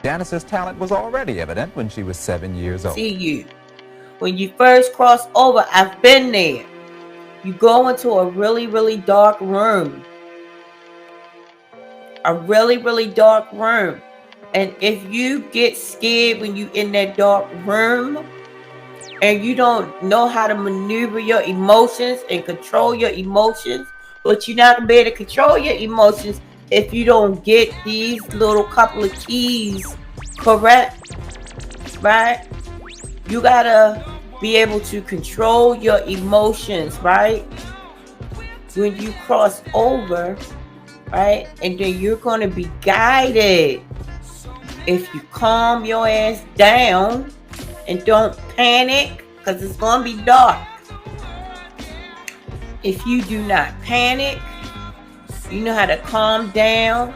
Janice's talent was already evident when she was 7 years old. See you. When you first cross over, I've been there. You go into a really, really dark room. A really, really dark room. And if you get scared when you in that dark room and you don't know how to maneuver your emotions and control your emotions, but you're not going to be able to control your emotions if you don't get these little couple of keys correct, right? You got to be able to control your emotions, right? When you cross over, right? And then you're going to be guided. If you calm your ass down and don't panic, because it's going to be dark. If you do not panic, you know how to calm down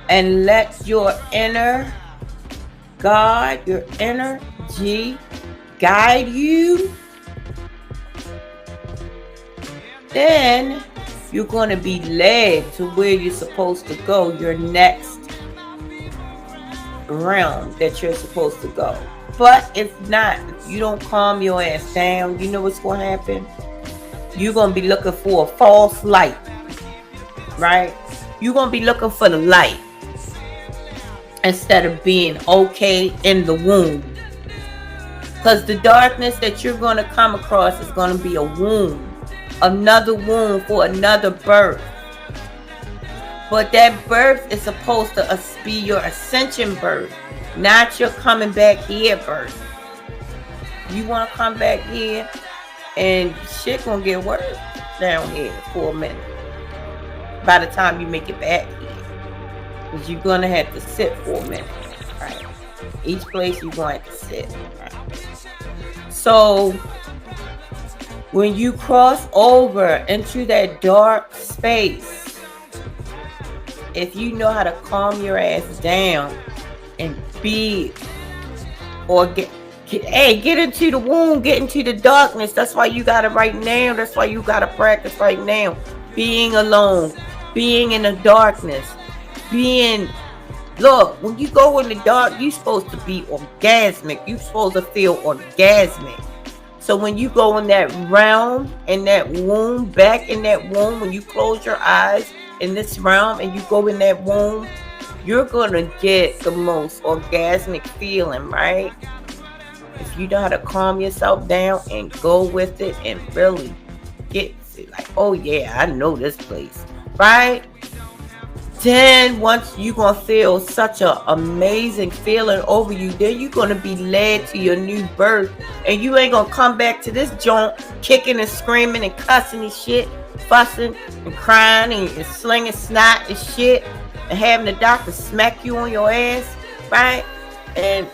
and let your inner God, your energy guide you, then you're going to be led to where you're supposed to go, your next realm that you're supposed to go. But if not, if you don't calm your ass down, you know what's going to happen? You're going to be looking for a false light, right? You're going to be looking for the light instead of being okay in the womb. Because the darkness that you're going to come across is going to be a womb. Another womb for another birth. But that birth is supposed to be your ascension birth, not your coming back here birth. You want to come back here and shit gonna get worse down here for a minute. By the time you make it back here. Because you're going to have to sit for a minute. Right? Each place you're going to have to sit. Right? So when you cross over into that dark space, if you know how to calm your ass down and be or get into the womb, get into the darkness. That's why you got it right now. That's why you got to practice right now. Being alone, being in the darkness, look, when you go in the dark, you're supposed to be orgasmic. You're supposed to feel orgasmic. So when you go in that realm, in that womb, back in that womb, when you close your eyes in this realm and you go in that womb, you're going to get the most orgasmic feeling, right? If you know how to calm yourself down and go with it and really get it, like, oh yeah, I know this place, right? Then once you're going to feel such an amazing feeling over you, then you're going to be led to your new birth. And you ain't going to come back to this joint kicking and screaming and cussing and shit, fussing and crying and slinging snot and shit and having the doctor smack you on your ass, right? And